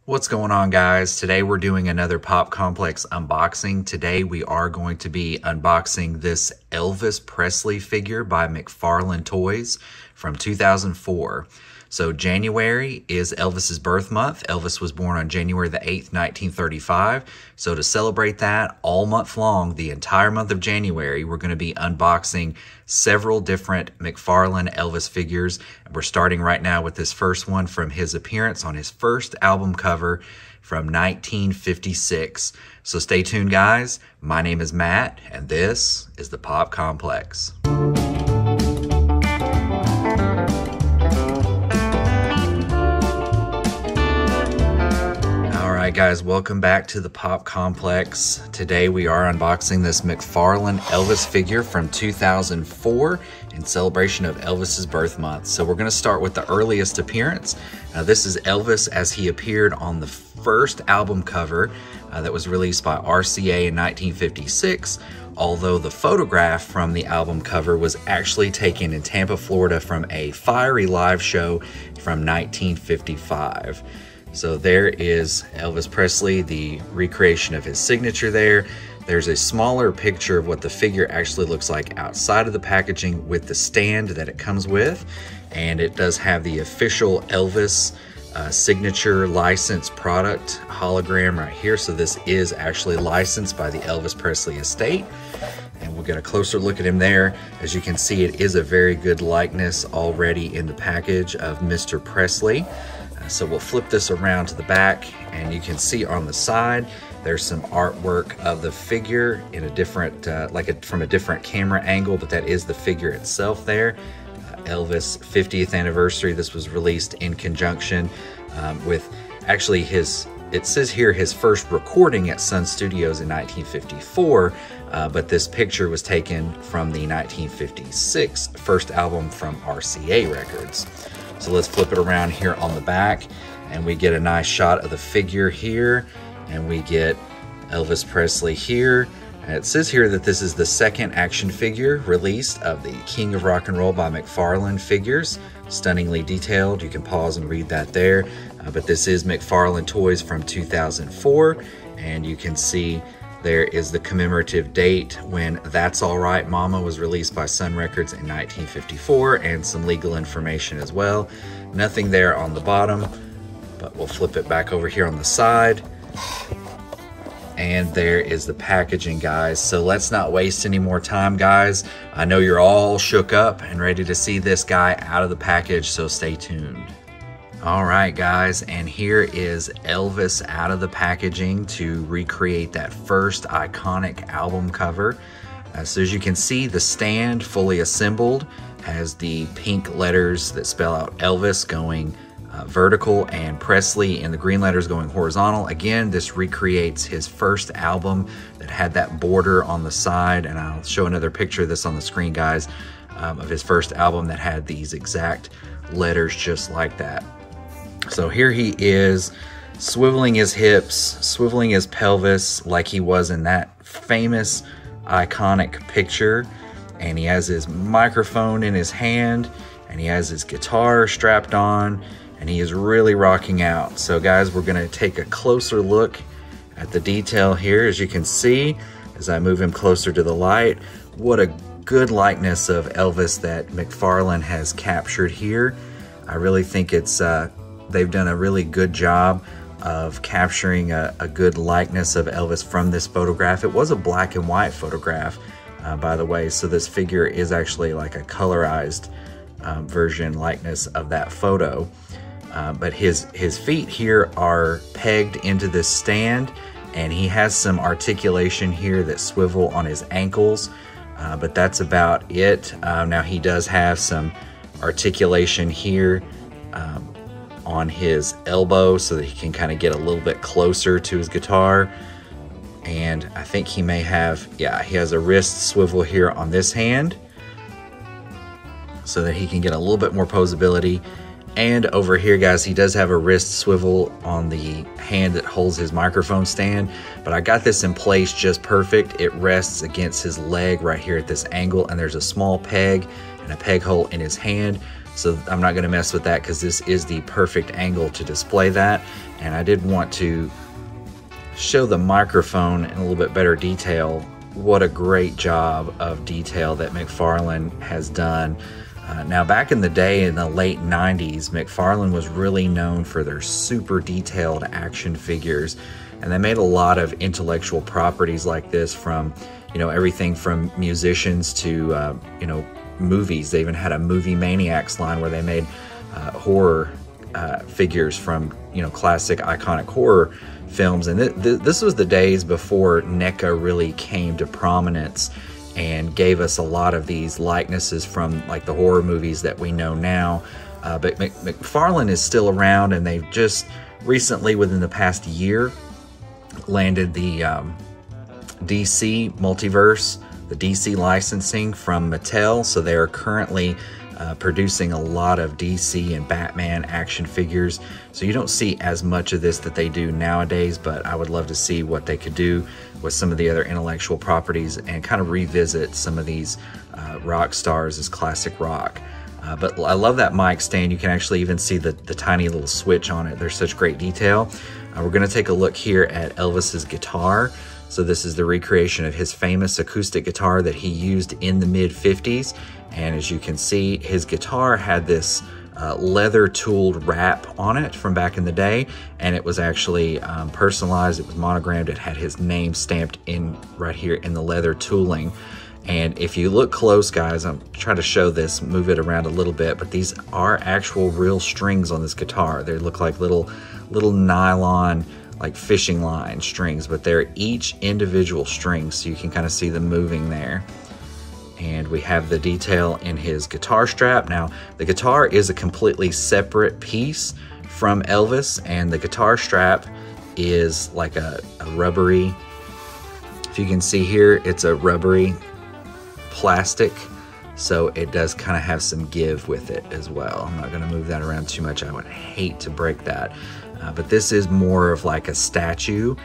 What's going on, guys? Today we're doing another PopComplex unboxing. Today we are going to be unboxing this Elvis Presley figure by McFarlane Toys from 2004. So January is Elvis's birth month. Elvis was born on January the 8th, 1935. So to celebrate that all month long, the entire month of January, we're going to be unboxing several different McFarlane Elvis figures. We're starting right now with this first one from his appearance on his first album cover from 1956. So stay tuned, guys. My name is Matt, and this is the Pop Complex. Alright guys, welcome back to the Pop Complex. Today we are unboxing this McFarlane Elvis figure from 2004 in celebration of Elvis's birth month. So we're going to start with the earliest appearance. This is Elvis as he appeared on the first album cover that was released by RCA in 1956, although the photograph from the album cover was actually taken in Tampa, Florida from a fiery live show from 1955. So there is Elvis Presley, the recreation of his signature there. There's a smaller picture of what the figure actually looks like outside of the packaging with the stand that it comes with. And it does have the official Elvis signature licensed product hologram right here. So this is actually licensed by the Elvis Presley estate. And we'll get a closer look at him there. As you can see, it is a very good likeness already in the package of Mr. Presley. So we'll flip this around to the back, and you can see on the side there's some artwork of the figure in a different, from a different camera angle, but that is the figure itself there. Elvis 50th anniversary. This was released in conjunction with actually it says here his first recording at Sun Studios in 1954, but this picture was taken from the 1956 first album from RCA Records. So let's flip it around here on the back, and we get a nice shot of the figure here, and we get Elvis Presley here. And it says here that this is the second action figure released of the King of Rock and Roll by McFarlane figures. Stunningly detailed. You can pause and read that there. But this is McFarlane Toys from 2004, and you can see there is the commemorative date when That's All Right Mama was released by Sun Records in 1954, and some legal information as well. Nothing there on the bottom, but we'll flip it back over here on the side. And there is the packaging, guys. So let's not waste any more time, guys. I know you're all shook up and ready to see this guy out of the package, so stay tuned. All right, guys, and here is Elvis out of the packaging to recreate that first iconic album cover. So as you can see, the stand fully assembled has the pink letters that spell out Elvis going vertical and Presley in the green letters going horizontal. Again, this recreates his first album that had that border on the side, and I'll show another picture of this on the screen, guys, of his first album that had these exact letters just like that. So here he is, swiveling his hips, swiveling his pelvis like he was in that famous, iconic picture. And he has his microphone in his hand, and he has his guitar strapped on, and he is really rocking out. So guys, we're gonna take a closer look at the detail here. As you can see, as I move him closer to the light, what a good likeness of Elvis that McFarlane has captured here. I really think it's they've done a really good job of capturing a good likeness of Elvis from this photograph. It was a black and white photograph, by the way, so this figure is actually like a colorized version likeness of that photo. But his feet here are pegged into this stand, and he has some articulation here that swivel on his ankles, but that's about it. Now he does have some articulation here on his elbow so that he can kind of get a little bit closer to his guitar. And I think he may have, yeah, he has a wrist swivel here on this hand so that he can get a little bit more posability. And over here, guys, he does have a wrist swivel on the hand that holds his microphone stand, but I got this in place just perfect. It rests against his leg right here at this angle, and there's a small peg and a peg hole in his hand so I'm not gonna mess with that because this is the perfect angle to display that. And I did want to show the microphone in a little bit better detail. What a great job of detail that McFarlane has done. Now, back in the day, in the late 90s, McFarlane was really known for their super detailed action figures, and they made a lot of intellectual properties like this from, you know, everything from musicians to, you know, movies. They even had a Movie Maniacs line where they made horror figures from, you know, classic iconic horror films. And this was the days before NECA really came to prominence and gave us a lot of these likenesses from like the horror movies that we know now. But McFarlane is still around, and they've just recently, within the past year, landed the DC multiverse, the DC licensing from Mattel. So they are currently producing a lot of DC and Batman action figures. So you don't see as much of this that they do nowadays, but I would love to see what they could do with some of the other intellectual properties and kind of revisit some of these rock stars as classic rock. But I love that mic stand. You can actually even see the tiny little switch on it. There's such great detail. We're gonna take a look here at Elvis's guitar. So this is the recreation of his famous acoustic guitar that he used in the mid-50s. And as you can see, his guitar had this leather tooled wrap on it from back in the day, and it was actually personalized. It was monogrammed. It had his name stamped in right here in the leather tooling. And if you look close, guys, I'm trying to show this, move it around a little bit, but these are actual real strings on this guitar. They look like little nylon, like fishing line strings, but they're each individual strings, so you can kind of see them moving there. And we have the detail in his guitar strap. Now, the guitar is a completely separate piece from Elvis, and the guitar strap is like a rubbery, if you can see here, it's a rubbery plastic, so it does kind of have some give with it as well. I'm not gonna move that around too much. I would hate to break that. But this is more of like a statue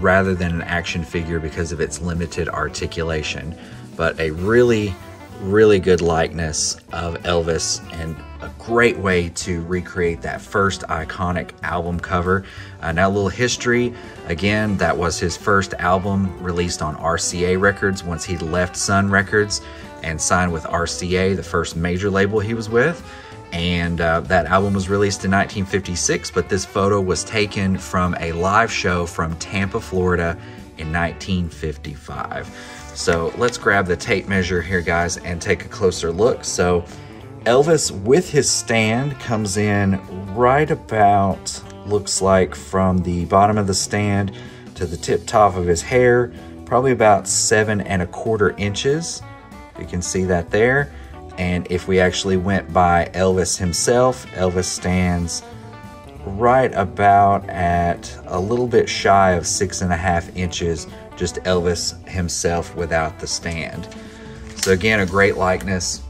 rather than an action figure because of its limited articulation. But a really, really good likeness of Elvis, and a great way to recreate that first iconic album cover. Now, a little history. Again, that was his first album released on RCA Records once he left Sun Records and signed with RCA, the first major label he was with. And that album was released in 1956, but this photo was taken from a live show from Tampa, Florida in 1955. So let's grab the tape measure here, guys, and take a closer look. So Elvis with his stand comes in right about, looks like from the bottom of the stand to the tip top of his hair, probably about 7 1/4 inches. You can see that there. And if we actually went by Elvis himself, Elvis stands right about at a little bit shy of 6 1/2 inches, just Elvis himself without the stand. So again, a great likeness.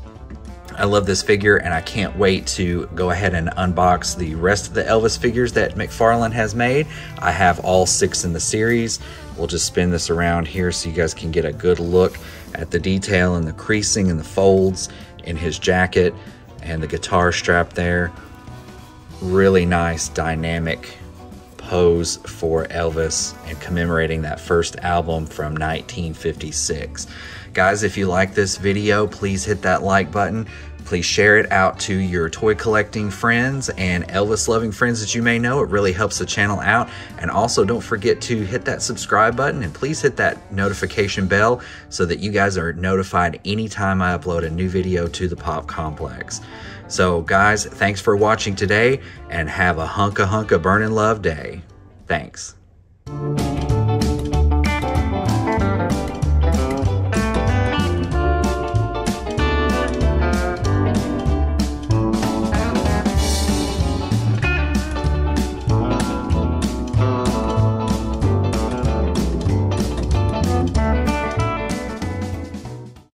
I love this figure, and I can't wait to go ahead and unbox the rest of the Elvis figures that McFarlane has made. I have all 6 in the series. We'll just spin this around here so you guys can get a good look at the detail and the creasing and the folds in his jacket and the guitar strap there. Really nice dynamic pose for Elvis and commemorating that first album from 1956. Guys, if you like this video, please hit that like button. Please share it out to your toy collecting friends and Elvis loving friends that you may know. It really helps the channel out. And also don't forget to hit that subscribe button, and please hit that notification bell so that you guys are notified anytime I upload a new video to the Pop Complex. So guys, thanks for watching today, and have a hunka burnin' love day. Thanks.